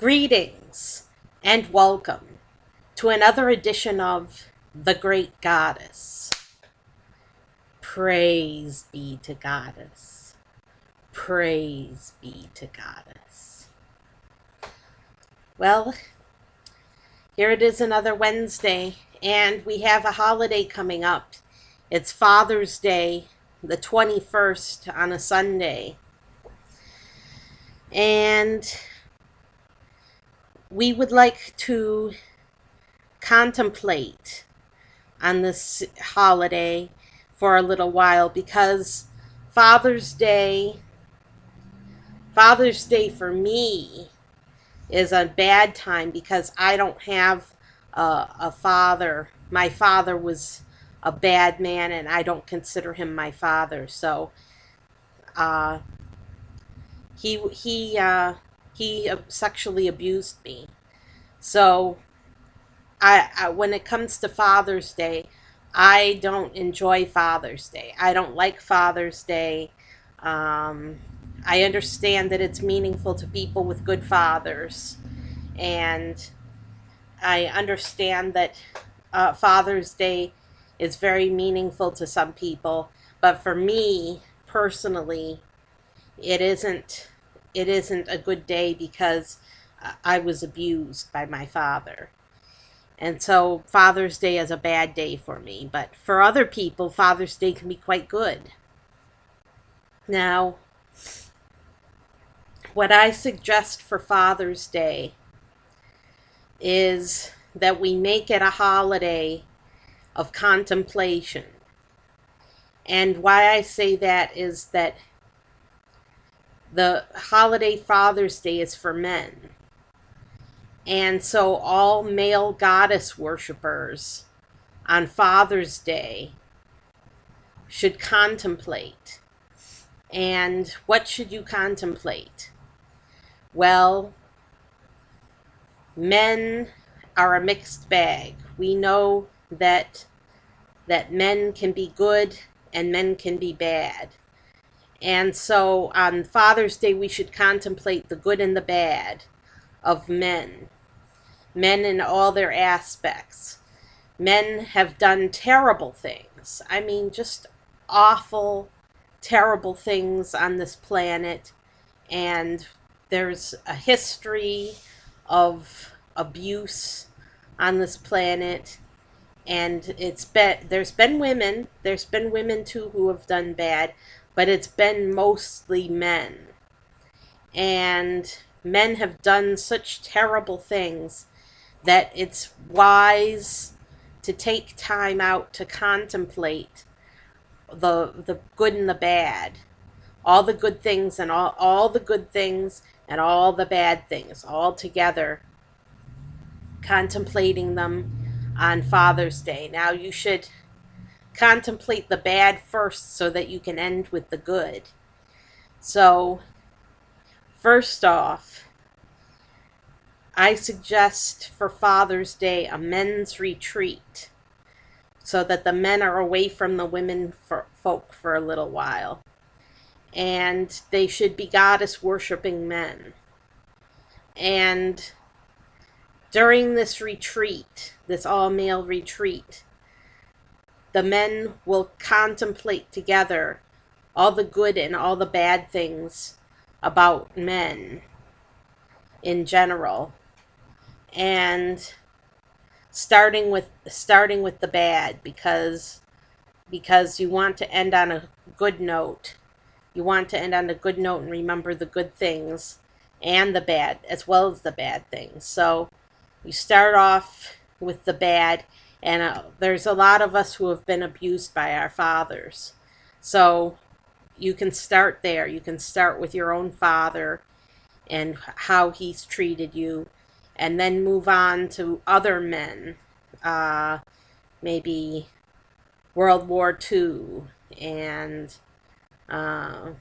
Greetings and welcome to another edition of The Great Goddess. Praise be to Goddess. Praise be to Goddess. Well, here it is another Wednesday, and we have a holiday coming up. It's Father's Day, the 21st on a Sunday. And we would like to contemplate on this holiday for a little while because Father's Day for me is a bad time because I don't have a father. My father was a bad man and I don't consider him my father. So uh, he sexually abused me. So I when it comes to Father's Day, I don't enjoy Father's Day. I don't like Father's Day. Um, I understand that it's meaningful to people with good fathers, and I understand that Father's Day is very meaningful to some people, but for me personally, it isn't. It isn't a good day because I was abused by my father. And so Father's Day is a bad day for me. But for other people, Father's Day can be quite good. Now, what I suggest for Father's Day is that we make it a holiday of contemplation. And why I say that is that the holiday Father's Day is for men. And so all male goddess worshippers on Father's Day should contemplate. And what should you contemplate? Well, men are a mixed bag. We know that men can be good and men can be bad. And so on Father's Day we should contemplate the good and the bad of men. Men in all their aspects. Men have done terrible things. I mean, just awful, terrible things on this planet. And there's a history of abuse on this planet. And there's been women too who have done bad, but it's been mostly men. And men have done such terrible things that it's wise to take time out to contemplate the good and the bad, all the good things and all the good things and all the bad things all together, contemplating them on Father's Day. Now you should contemplate the bad first so that you can end with the good. So first off, I suggest for Father's Day a men's retreat so that the men are away from the women folk for a little while. And they should be goddess worshiping men. And during this retreat, this all-male retreat, the men will contemplate together all the good and all the bad things about men in general. And starting with the bad, because you want to end on a good note. You want to end on a good note and remember the good things and the bad as well as the bad things. So you start off with the bad, and there's a lot of us who have been abused by our fathers. So you can start there. You can start with your own father and how he's treated you, and then move on to other men, maybe World War II, and all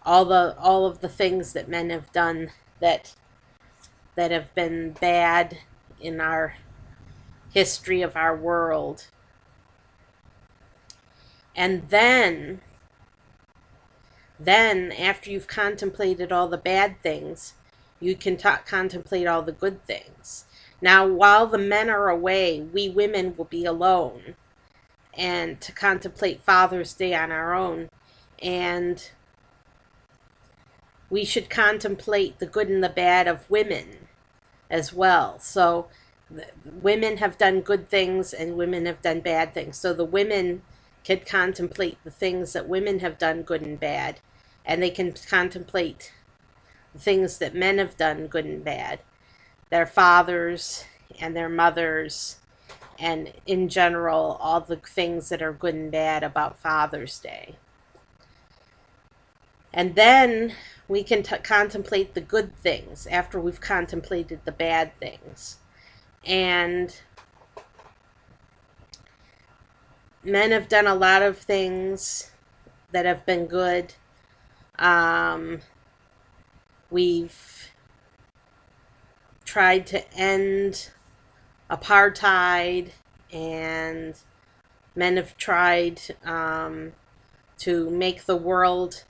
of the things that men have done that have been bad in our history of our world. And then after you've contemplated all the bad things, you can contemplate all the good things. Now, while the men are away, we women will be alone and to contemplate Father's Day on our own. And we should contemplate the good and the bad of women as well. So women have done good things and women have done bad things. So the women can contemplate the things that women have done good and bad, and they can contemplate the things that men have done good and bad, their fathers and their mothers, and in general, all the things that are good and bad about Father's Day. And then we can contemplate the good things after we've contemplated the bad things. And men have done a lot of things that have been good. We've tried to end apartheid, and men have tried to make the world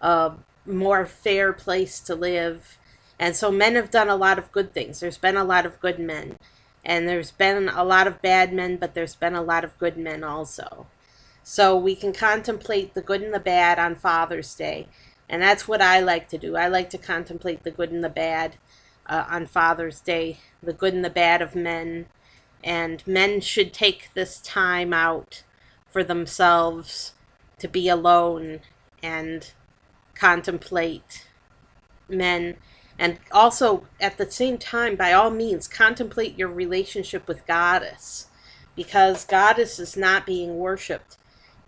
a more fair place to live. And so men have done a lot of good things. There's been a lot of good men. And there's been a lot of bad men, but there's been a lot of good men also. So we can contemplate the good and the bad on Father's Day. And that's what I like to do. I like to contemplate the good and the bad on Father's Day, the good and the bad of men. And men should take this time out for themselves to be alone and contemplate men. And also, at the same time, by all means, contemplate your relationship with Goddess, because Goddess is not being worshipped.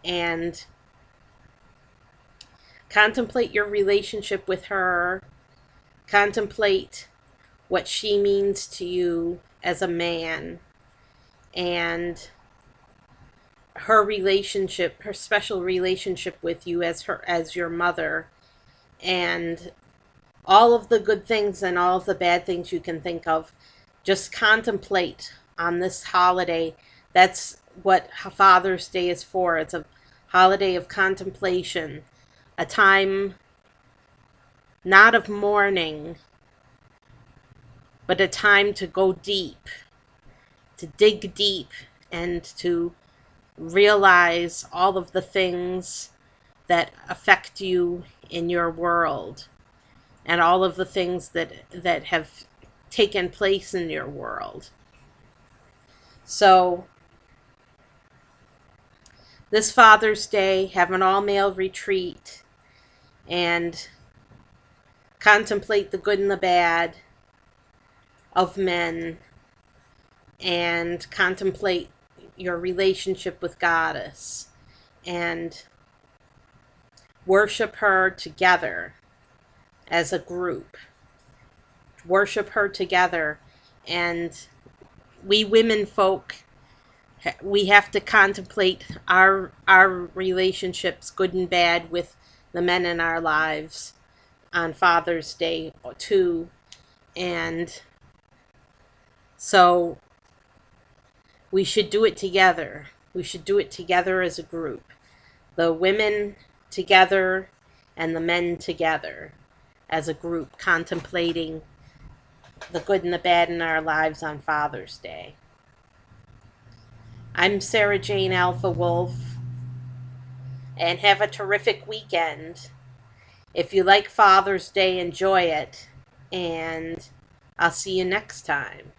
And contemplate your relationship with her. Contemplate what she means to you as a man, and her relationship, her special relationship with you as your mother, and all of the good things and all of the bad things you can think of. Just contemplate on this holiday. That's what Father's Day is for. It's a holiday of contemplation, a time not of mourning, but a time to go deep, to dig deep, and to realize all of the things that affect you in your world, and all of the things that have taken place in your world. So this Father's Day, have an all-male retreat and contemplate the good and the bad of men, and contemplate your relationship with Goddess, and worship her together as a group. Worship her together. And we women folk, we have to contemplate our relationships, good and bad, with the men in our lives on Father's Day too. And so we should do it together. We should do it together as a group. The women together and the men together as a group, contemplating the good and the bad in our lives on Father's Day. I'm Sarah Jane Alpha Wolf, and have a terrific weekend. If you like Father's Day, enjoy it, and I'll see you next time.